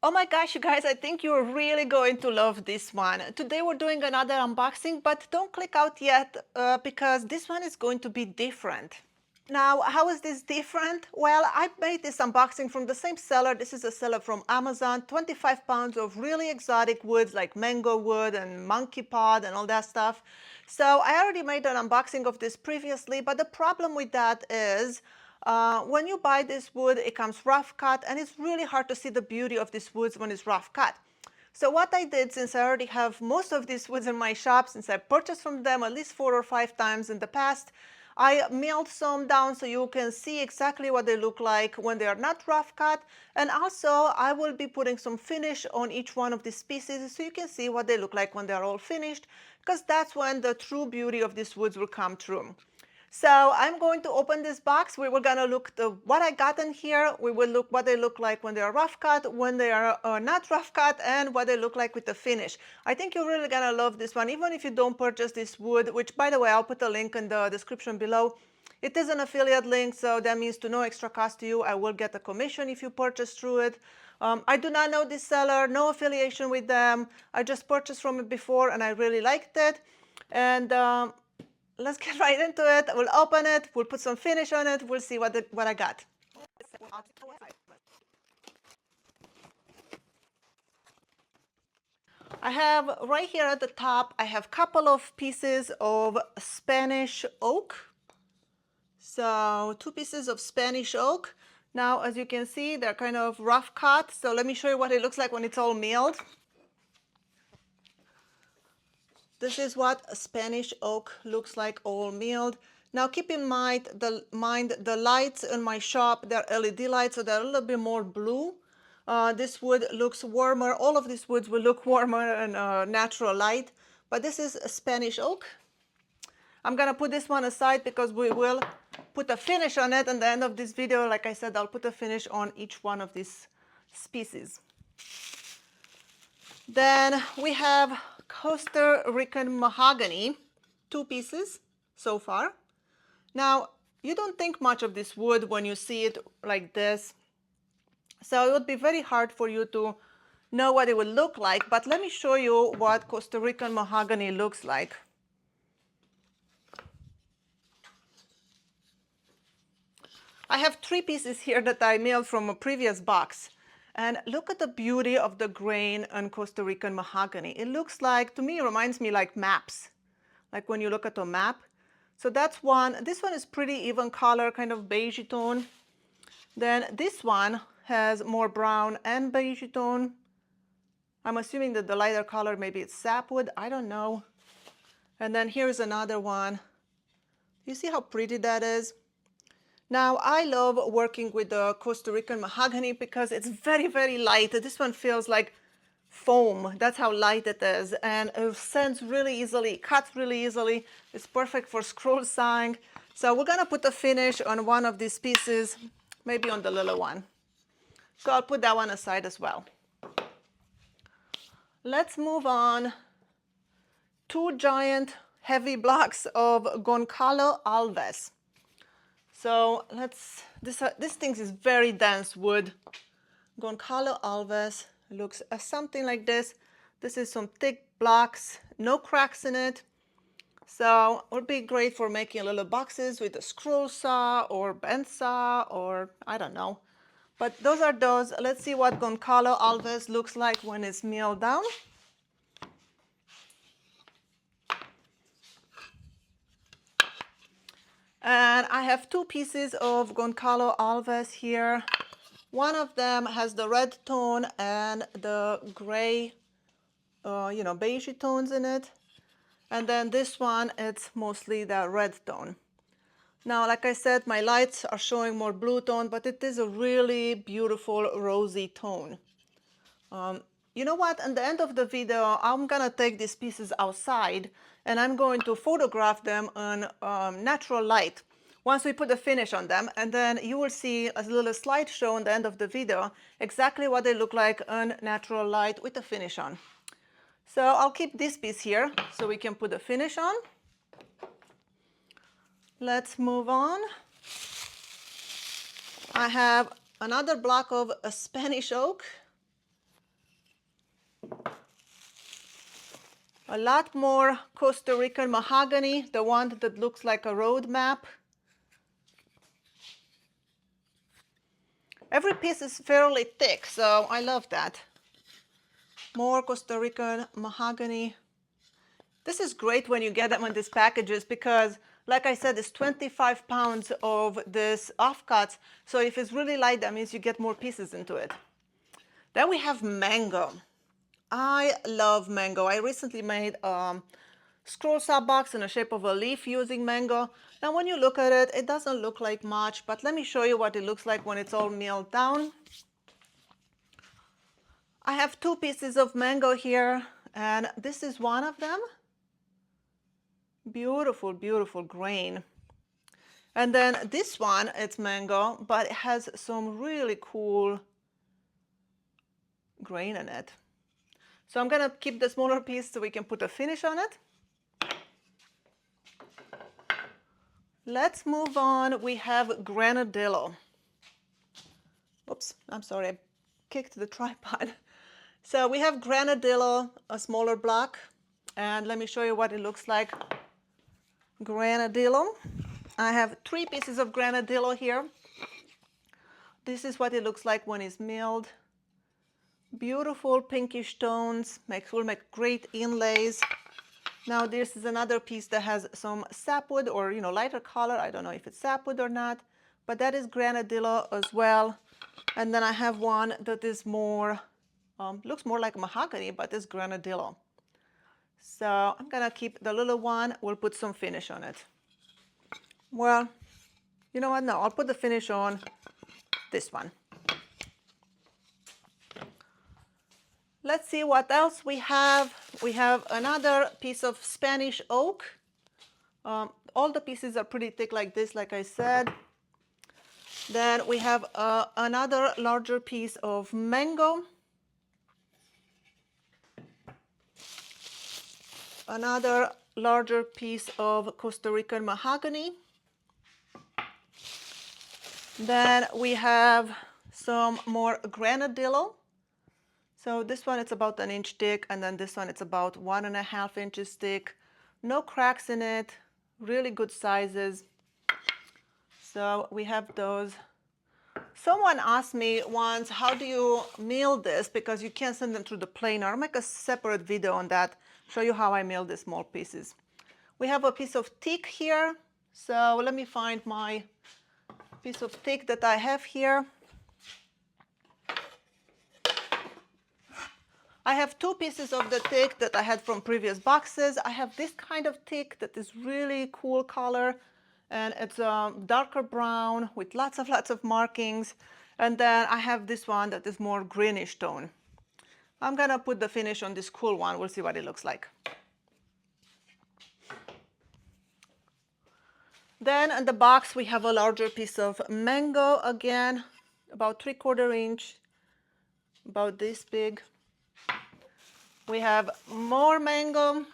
Oh my gosh, you guys, I think you're really going to love this one. Today we're doing another unboxing, but don't click out yet because this one is going to be different. Now, how is this different? Well, I made this unboxing from the same seller. This is a seller from Amazon, 25 pounds of really exotic woods like mango wood and monkey pod and all that stuff. So I already made an unboxing of this previously, but the problem with that is when you buy this wood, it comes rough cut, and it's really hard to see the beauty of these woods when it's rough cut. So what I did, since I already have most of these woods in my shop, since I purchased from them at least 4 or 5 times in the past, I milled some down so you can see exactly what they look like when they are not rough cut. And also I will be putting some finish on each one of these pieces so you can see what they look like when they're all finished, because that's when the true beauty of these woods will come through. So I'm going to open this box. We were going to look at what I got in here. We will look what they look like when they are rough cut, when they are not rough cut, and what they look like with the finish. I think you're really going to love this one, even if you don't purchase this wood, which, by the way, I'll put a link in the description below. It is an affiliate link, so that means to no extra cost to you. I will get a commission if you purchase through it. I do not know this seller, no affiliation with them. I just purchased from it before and I really liked it. And let's get right into it. We'll open it, we'll put some finish on it, we'll see what I got. I have right here at the top, I have a couple of pieces of Spanish oak. So 2 pieces of Spanish oak. Now, as you can see, they're kind of rough cut. So let me show you what it looks like when it's all milled. This is what a Spanish oak looks like all milled. Now keep in mind the lights in my shop, they're LED lights, so they're a little bit more blue. This wood looks warmer. All of these woods will look warmer in natural light, but this is a Spanish oak. I'm gonna put this one aside because we will put a finish on it. At the end of this video, like I said, I'll put a finish on each one of these species. Then we have Costa Rican mahogany, 2 pieces so far. Now, you don't think much of this wood when you see it like this, so it would be very hard for you to know what it would look like, but let me show you what Costa Rican mahogany looks like. I have 3 pieces here that I milled from a previous box. And look at the beauty of the grain on Costa Rican mahogany. It looks like, to me, it reminds me like maps, like when you look at a map. So that's one. This one is pretty even color, kind of beige tone. Then this one has more brown and beige tone. I'm assuming that the lighter color, maybe it's sapwood, I don't know. And then here's another one. You see how pretty that is? Now, I love working with the Costa Rican mahogany because it's very, very light. This one feels like foam. That's how light it is. And it sends really easily, cuts really easily. It's perfect for scroll sawing. So we're gonna put a finish on one of these pieces, maybe on the little one. So I'll put that one aside as well. Let's move on. 2 giant heavy blocks of Goncalo Alves. So this thing is very dense wood. Goncalo Alves looks something like this. This is some thick blocks, no cracks in it. So it would be great for making little boxes with a scroll saw or bend saw or I don't know. But those are those. Let's see what Goncalo Alves looks like when it's milled down. And I have 2 pieces of Goncalo Alves here. One of them has the red tone and the gray, beige tones in it. And then this one, it's mostly the red tone. Now, like I said, my lights are showing more blue tone, but it is a really beautiful rosy tone. You know what? At the end of the video, I'm gonna take these pieces outside and I'm going to photograph them on natural light once we put a finish on them, and then you will see a little slideshow at the end of the video exactly what they look like on natural light with the finish on. So I'll keep this piece here so we can put a finish on. Let's move on. I have another block of a Spanish oak. A lot more Costa Rican mahogany, the one that looks like a road map. Every piece is fairly thick, so I love that. More Costa Rican mahogany. This is great when you get them in these packages because, like I said, it's 25 pounds of this offcuts. So if it's really light, that means you get more pieces into it. Then we have mango. I love mango. I recently made scroll saw box in the shape of a leaf using mango. Now when you look at it, it doesn't look like much, but let me show you what it looks like when it's all milled down. I have 2 pieces of mango here, and this is one of them. Beautiful, beautiful grain. And then this one, it's mango, but it has some really cool grain in it. So I'm gonna keep the smaller piece so we can put a finish on it. Let's move on. We have granadillo. Oops, I'm sorry, I kicked the tripod. So we have granadillo, a smaller block, and let me show you what it looks like. Granadillo. I have 3 pieces of granadillo here. This is what it looks like when it's milled. Beautiful pinkish tones, will make great inlays. Now this is another piece that has some sapwood or lighter color. I don't know if it's sapwood or not, but that is granadillo as well. And then I have one that is more, looks more like mahogany, but it's granadillo. So I'm gonna keep the little one. We'll put some finish on it. Well, you know what? No, I'll put the finish on this one. Let's see what else we have. We have another piece of Spanish oak. All the pieces are pretty thick like this, like I said. Then we have another larger piece of mango. Another larger piece of Costa Rican mahogany. Then we have some more granadillo. So this one, it's about 1 inch thick, and then this one, it's about 1.5 inches thick. No cracks in it, really good sizes. So we have those. Someone asked me once, how do you mill this? Because you can't send them through the planer. I'll make a separate video on that, show you how I mill the small pieces. We have a piece of teak here. So let me find my piece of teak that I have here. I have 2 pieces of the teak that I had from previous boxes. I have this kind of teak that is really cool color, and it's a darker brown with lots of markings. And then I have this one that is more greenish tone. I'm gonna put the finish on this cool one. We'll see what it looks like. Then in the box we have a larger piece of mango, again about 3/4 inch, about this big. We have more mango.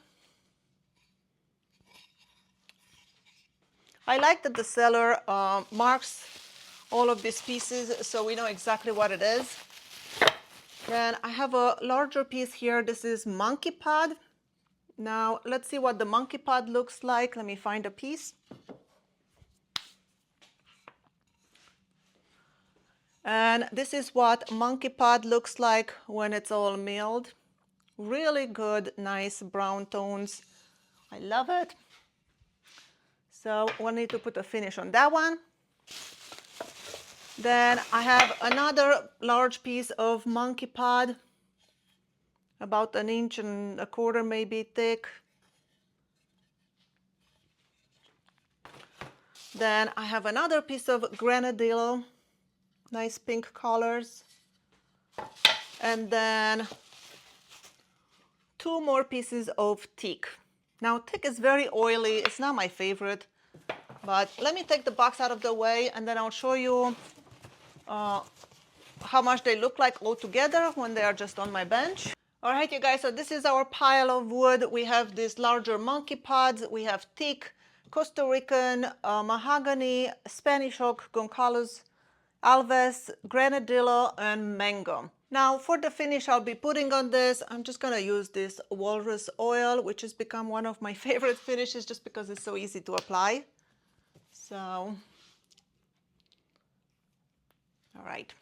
I like that the seller marks all of these pieces so we know exactly what it is. Then I have a larger piece here. This is monkey pod. Now let's see what the monkey pod looks like. Let me find a piece. And this is what monkey pod looks like when it's all milled. Really good, nice brown tones. I love it. So we'll need to put a finish on that one. Then I have another large piece of monkey pod, about 1.25 inches maybe thick. Then I have another piece of granadillo, nice pink colors. And then 2 more pieces of teak. Now teak is very oily, it's not my favorite, but let me take the box out of the way and then I'll show you how much they look like all together when they are just on my bench. All right, you guys, so this is our pile of wood. We have these larger monkey pods, we have teak, Costa Rican, mahogany, Spanish oak, Goncalves, Alves, granadillo, and mango. Now for the finish I'll be putting on this, I'm just gonna use this walrus oil, which has become one of my favorite finishes just because it's so easy to apply. So, all right.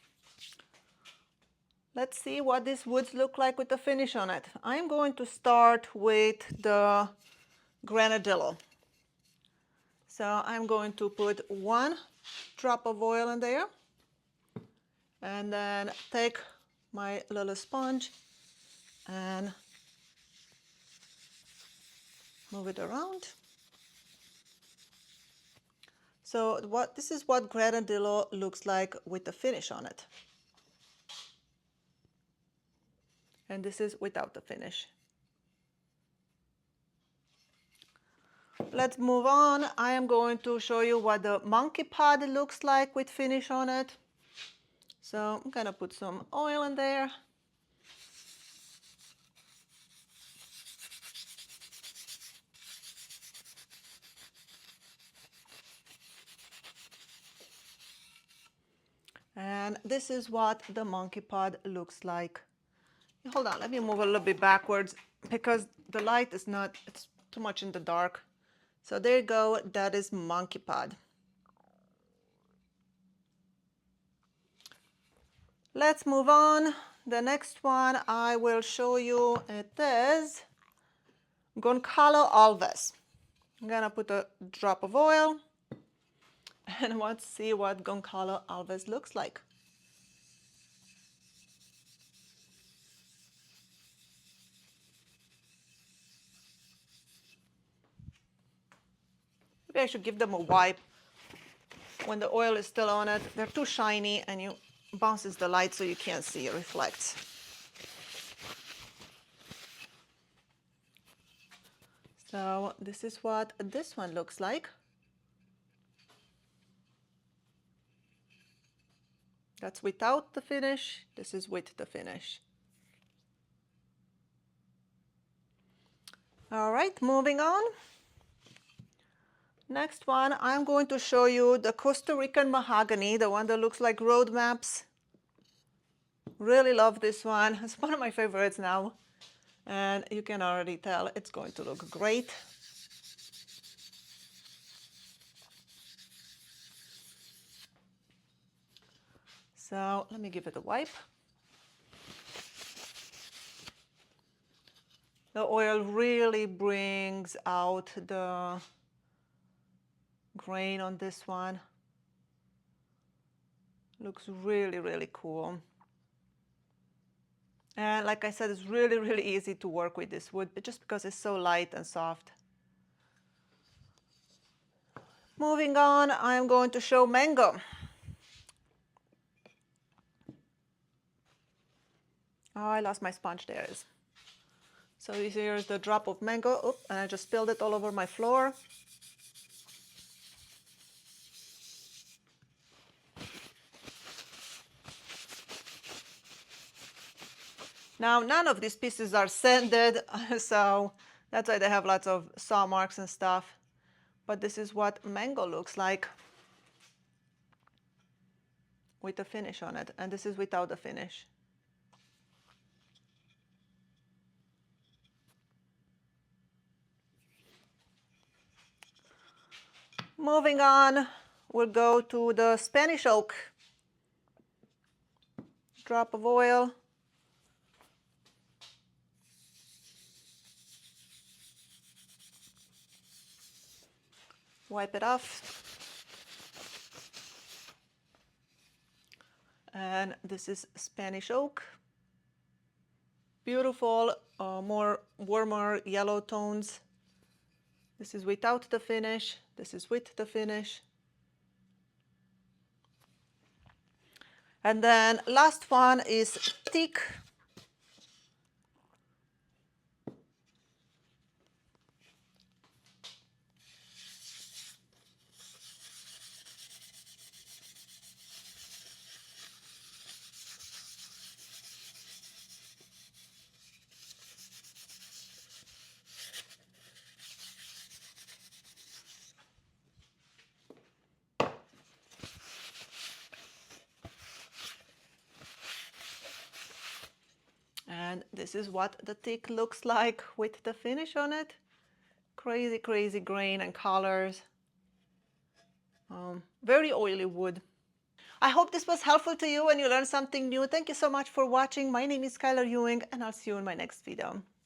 Let's see what these woods look like with the finish on it. I'm going to start with the granadillo. So I'm going to put 1 drop of oil in there and then take my little sponge and move it around. So this is what granadillo looks like with the finish on it. And this is without the finish. Let's move on. I am going to show you what the monkey pod looks like with finish on it. So I'm gonna put some oil in there. And this is what the monkey pod looks like. Hold on, let me move a little bit backwards because the light is not, it's too much in the dark. So there you go, that is monkey pod. Let's move on. The next one I will show you, it is Goncalo Alves. I'm gonna put a drop of oil and let's see what Goncalo Alves looks like. Maybe I should give them a wipe when the oil is still on it. They're too shiny and you bounces the light so you can't see it reflects. So this is what this one looks like. That's without the finish. This is with the finish. All right, moving on. Next one, I'm going to show you the Costa Rican mahogany, the one that looks like road maps. Really love this one. It's one of my favorites now. And you can already tell it's going to look great. So let me give it a wipe. The oil really brings out the grain on this one. Looks really, really cool. And like I said, it's really, really easy to work with this wood just because it's so light and soft. Moving on, I'm going to show mango. Oh, I lost my sponge. There it is. So here's the drop of mango. Oop, and I just spilled it all over my floor. Now, none of these pieces are sanded, so that's why they have lots of saw marks and stuff. But this is what mango looks like with the finish on it, and this is without the finish. Moving on, we'll go to the Spanish oak. Drop of oil. Wipe it off. And this is Spanish oak. Beautiful, more warmer yellow tones. This is without the finish. This is with the finish. And then last one is teak. And this is what the teak looks like with the finish on it. Crazy, crazy grain and colors. Very oily wood. I hope this was helpful to you and you learned something new. Thank you so much for watching. My name is Skylar Ewing and I'll see you in my next video.